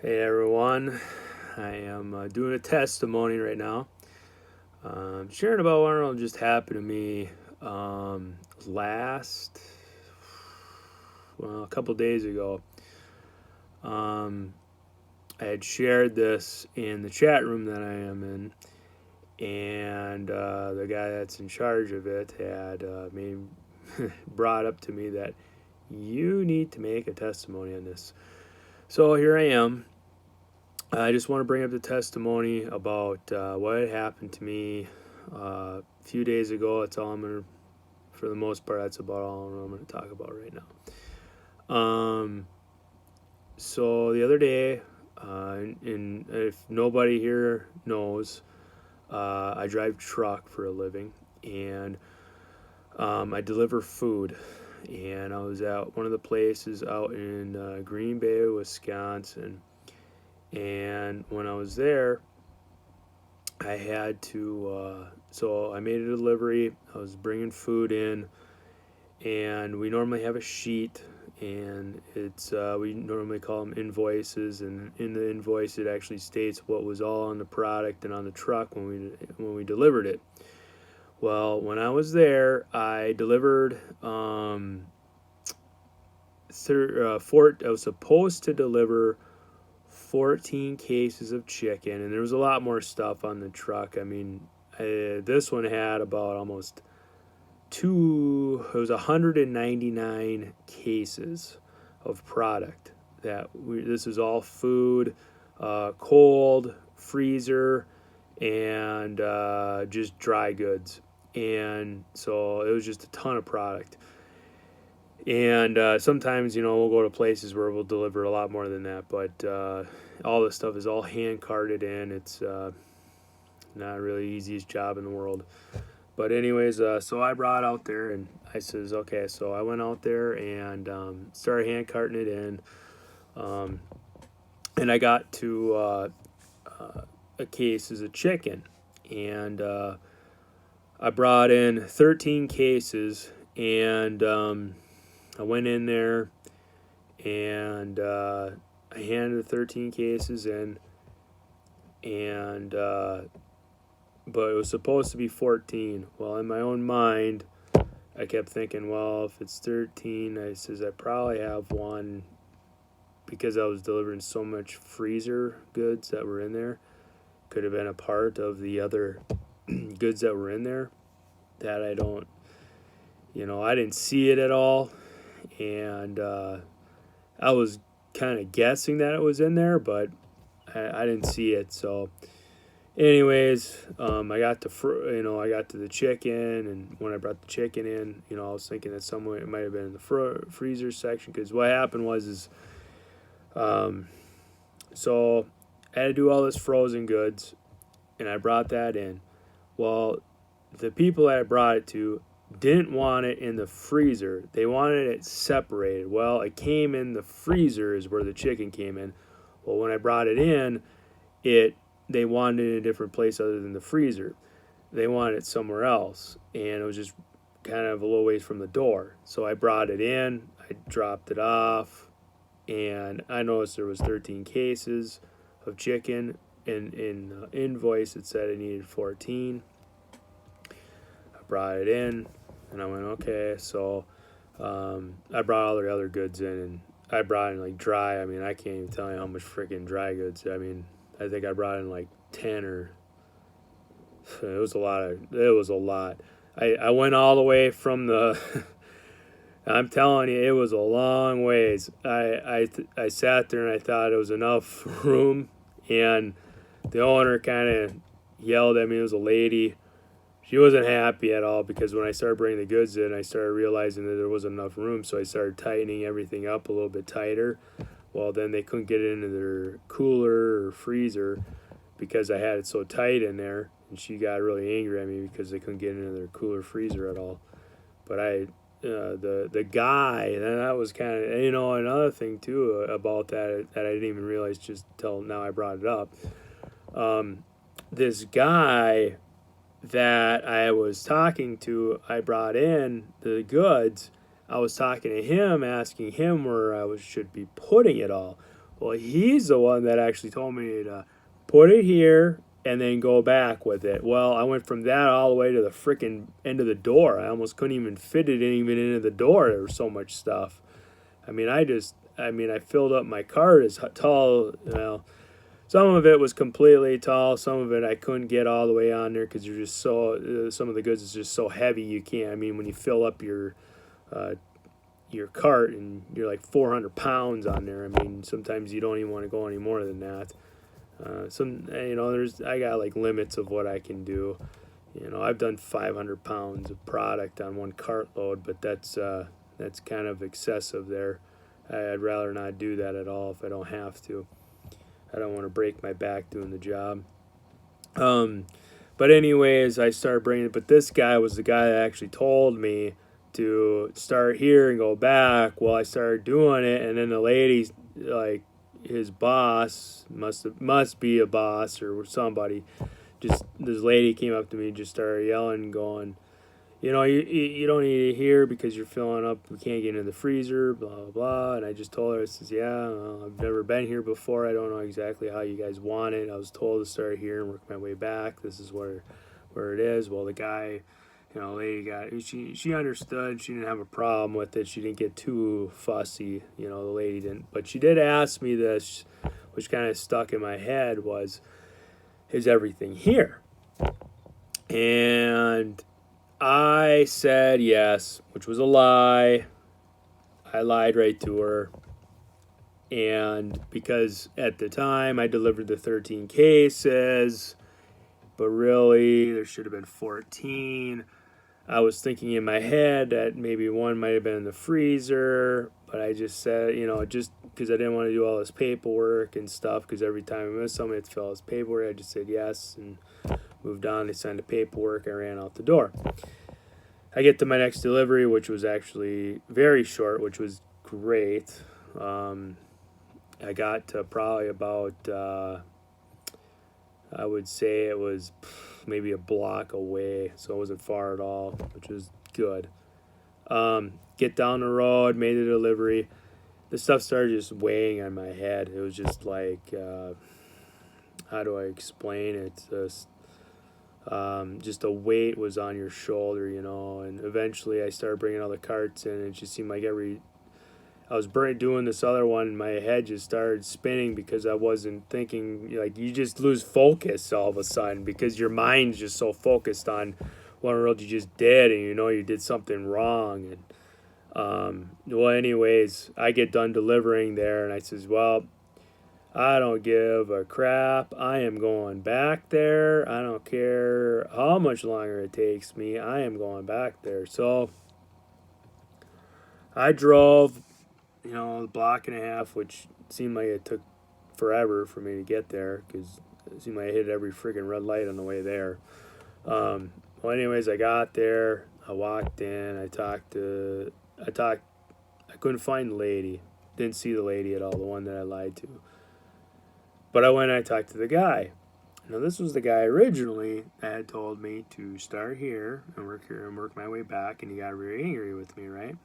Hey everyone, I am doing a testimony right now. Sharing about what just happened to me last, well, a couple days ago. Um, I had shared this in the chat room that I am in, and the guy that's in charge of it had brought up to me that you need to make a testimony on this. So here I am. I just want to bring up the testimony about what had happened to me a few days ago. That's all I'm going to, for the most part, that's about all I'm going to talk about right now. So the other day, and if nobody here knows, I drive truck for a living, and I deliver food. And I was at one of the places out in Green Bay, Wisconsin. And when I was there, I had to, so I made a delivery. I was bringing food in, and we normally have a sheet, and we normally call them invoices. And in the invoice, it actually states what was all on the product and on the truck when we delivered it. Well, when I was there, I delivered. I was supposed to deliver 14 cases of chicken, and there was a lot more stuff on the truck. I mean, this one had about almost it was 199 cases of product this is all food, cold, freezer, and just dry goods. And so it was just a ton of product. And sometimes, we'll go to places where we'll deliver a lot more than that, but all this stuff is all hand carted in. It's not really the easiest job in the world. But anyways, so I brought out there and I says, okay, so I went out there and started hand carting it in. And I got to a cases of chicken. And I brought in 13 cases, and I went in there and I handed the 13 cases in, and but it was supposed to be 14. Well, in my own mind, I kept thinking, well, if it's 13, I says I probably have one, because I was delivering so much freezer goods that were in there. Could have been a part of the other goods that were in there that I don't, I didn't see it at all. And I was kind of guessing that it was in there, but I didn't see it. So, anyways, I got to the chicken, and when I brought the chicken in, I was thinking that somewhere it might have been in the freezer section, because what happened was so I had to do all this frozen goods, and I brought that in. Well, the people that I brought it to didn't want it in the freezer. They wanted it separated. Well, it came in the freezer is where the chicken came in. Well, when I brought it in, they wanted it in a different place other than the freezer. They wanted it somewhere else, and it was just kind of a little ways from the door. So I brought it in, I dropped it off, and I noticed there was 13 cases of chicken. In the invoice, it said I needed 14. I brought it in, and I went, okay. So I brought all the other goods in, and I brought in like dry. I mean, I can't even tell you how much freaking dry goods. I mean, I think I brought in like 10 or it was a lot. I went all the way from the. I'm telling you, it was a long ways. I sat there and I thought it was enough room, and the owner kind of yelled at me. It was a lady. She wasn't happy at all, because when I started bringing the goods in, I started realizing that there wasn't enough room, so I started tightening everything up a little bit tighter. Well, then they couldn't get it into their cooler or freezer because I had it so tight in there, and she got really angry at me because they couldn't get into their cooler freezer at all. But the guy, and that was kind of, another thing too about that I didn't even realize just till now I brought it up. This guy that I was talking to, I brought in the goods. I was talking to him, asking him where should be putting it all. Well, he's the one that actually told me to put it here and then go back with it. Well, I went from that all the way to the freaking end of the door. I almost couldn't even fit it in even into the door. There was so much stuff. I filled up my cart as tall. Well, some of it was completely tall. Some of it I couldn't get all the way on there because you're just so. Some of the goods is just so heavy you can't. I mean, when you fill up your cart and you're like 400 pounds on there. I mean, sometimes you don't even want to go any more than that. I got like limits of what I can do. I've done 500 pounds of product on one cartload, but that's kind of excessive there. I'd rather not do that at all if I don't have to. I don't want to break my back doing the job. But anyways, I started bringing it. But this guy was the guy that actually told me to start here and go back. Well, I started doing it, and then the lady, like his boss, must be a boss or somebody. Just this lady came up to me, and just started yelling, going, you don't need it here because you're filling up. We can't get into the freezer, blah, blah, blah. And I just told her, I says, yeah, I've never been here before. I don't know exactly how you guys want it. I was told to start here and work my way back. This is where it is. Well, the guy, lady she understood. She didn't have a problem with it. She didn't get too fussy. The lady didn't. But she did ask me this, which kind of stuck in my head was, is everything here? And I said yes, which was a lie. I lied right to her. And because at the time I delivered the 13 cases, but really there should have been 14. I was thinking in my head that maybe one might have been in the freezer, but I just said, just because I didn't want to do all this paperwork and stuff, because every time I missed somebody, I had to fill out this paperwork. I just said yes and moved on. They signed the paperwork. I ran out the door. I get to my next delivery, which was actually very short, which was great. I got to probably about, I would say it was maybe a block away, so it wasn't far at all, which was good. Get down the road, made the delivery. The stuff started just weighing on my head. It was just like, how do I explain it? Just a weight was on your shoulder, and eventually I started bringing all the carts in, and it just seemed like I was doing this other one, and my head just started spinning because I wasn't thinking. Like, you just lose focus all of a sudden because your mind's just so focused on what you just did, and you did something wrong. And well, anyways, I get done delivering there, and I says, well, I don't give a crap. I am going back there. I don't care how much longer it takes me. I am going back there. So I drove, a block and a half, which seemed like it took forever for me to get there because it seemed like I hit every freaking red light on the way there. Well, anyways, I got there. I walked in. I couldn't find the lady. Didn't see the lady at all, the one that I lied to. But I went and I talked to the guy. Now, this was the guy originally that had told me to start here and work here and work my way back, and he got very angry with me, right?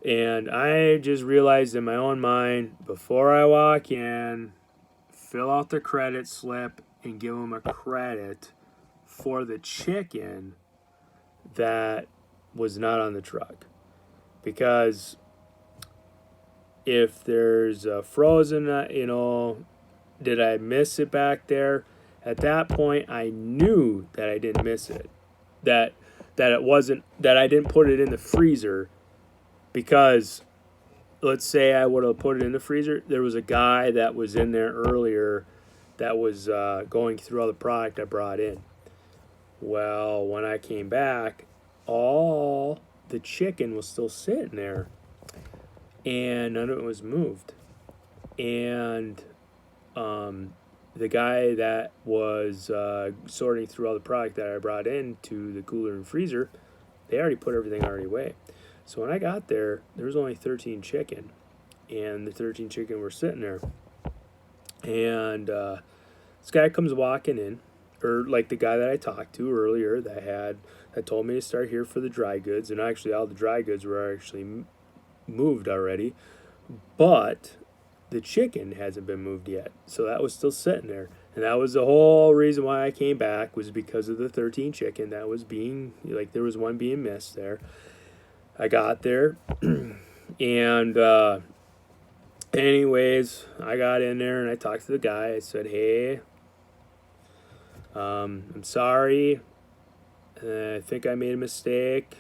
And I just realized in my own mind, before I walk in, fill out the credit slip and give him a credit for the chicken that was not on the truck. Because if there's a frozen, did I miss it back there? At that point, I knew that I didn't miss it. That it wasn't, that I didn't put it in the freezer because, let's say I would have put it in the freezer. There was a guy that was in there earlier that was going through all the product I brought in. Well, when I came back, all the chicken was still sitting there. And none of it was moved. And the guy that was sorting through all the product that I brought into the cooler and freezer, they already put everything away. So when I got there, there was only 13 chicken. And the 13 chicken were sitting there. And this guy comes walking in, or like the guy that I talked to earlier that told me to start here for the dry goods. And actually all the dry goods were actually moved already, but the chicken hasn't been moved yet. So that was still sitting there. And that was the whole reason why I came back, was because of the 13 chicken that was being, like, there was one being missed there. I got there, and anyways, I got in there and I talked to the guy. I said, hey, I'm sorry. I think I made a mistake.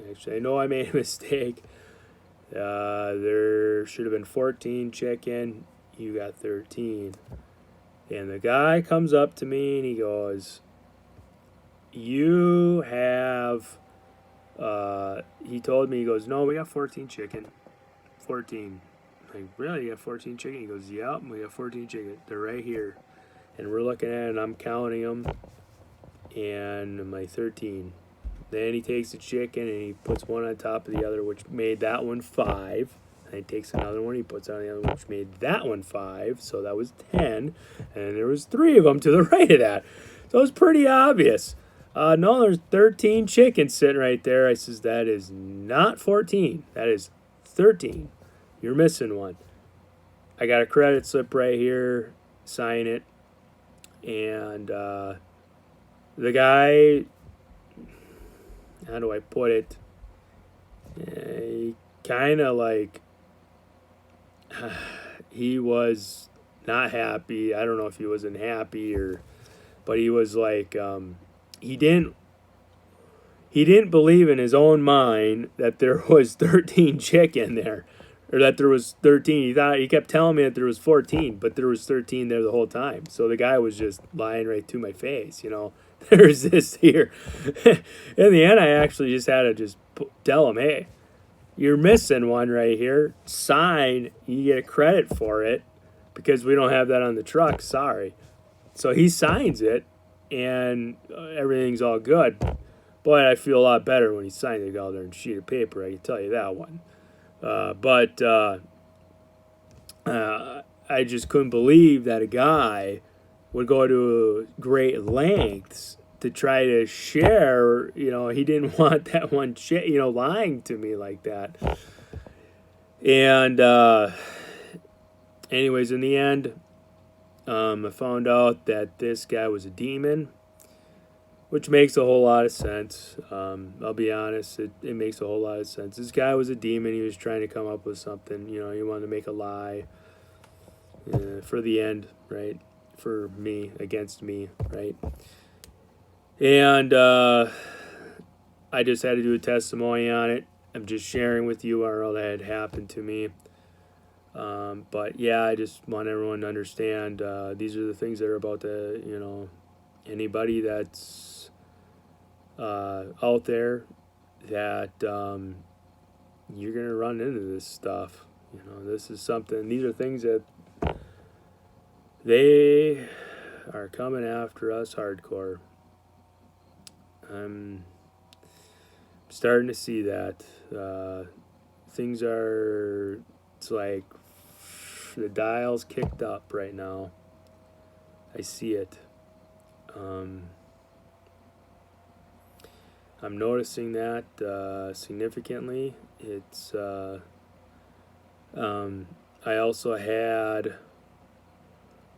Actually, I know I made a mistake. There should have been 14 chicken. You got 13. And the guy comes up to me and he goes, you have, he told me, he goes, no, we got 14 chicken. 14. I'm like, really? You got 14 chicken? He goes, yep, we got 14 chicken. They're right here. And we're looking at it and I'm counting them. And I'm like, 13. Then he takes the chicken and he puts one on top of the other, which made that one 5. And he takes another one, he puts on the other one, which made that one 5. So that was 10. And there was 3 of them to the right of that. So it was pretty obvious. No, there's 13 chickens sitting right there. I says, that is not 14. That is 13. You're missing one. I got a credit slip right here. Sign it. And the guy, how do I put it? He kind of like, he was not happy. I don't know if he wasn't happy but he was like, he didn't believe in his own mind that there was 13 chicken there, or that there was 13. He kept telling me that there was 14, but there was 13 there the whole time. So the guy was just lying right to my face, There's this here. In the end, I actually just had to just tell him, hey, you're missing one right here. Sign, you get a credit for it because we don't have that on the truck. Sorry. So he signs it, and everything's all good. Boy, I feel a lot better when he signed it all there on a sheet of paper. I can tell you that one. But I just couldn't believe that a guy would go to great lengths to try to share. He didn't want that one lying to me like that. And anyways, in the end, I found out that this guy was a demon, which makes a whole lot of sense. I'll be honest, it makes a whole lot of sense. This guy was a demon. He was trying to come up with something. He wanted to make a lie for the end, right? For me, against me, right? And I just had to do a testimony on it. I'm just sharing with you all that had happened to me. But yeah, I just want everyone to understand these are the things that are about to, anybody that's out there that you're going to run into this stuff. This is something, these are things that they are coming after us hardcore. I'm starting to see that. Things are, it's like the dial's kicked up right now. I see it. I'm noticing that significantly. It's I also had,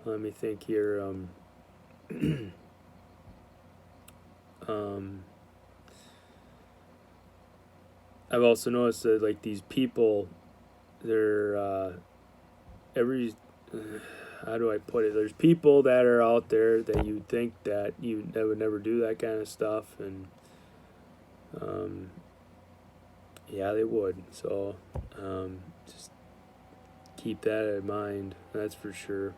let me think here, I've also noticed that like these people, they're how do I put it? There's people that are out there that you think that would never do that kind of stuff, and yeah, they would. So just keep that in mind. That's for sure.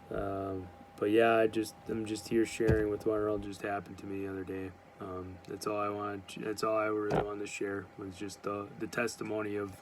But yeah, I'm just here sharing with what all just happened to me the other day. That's all I wanted. That's all I really wanted to share, was just the testimony of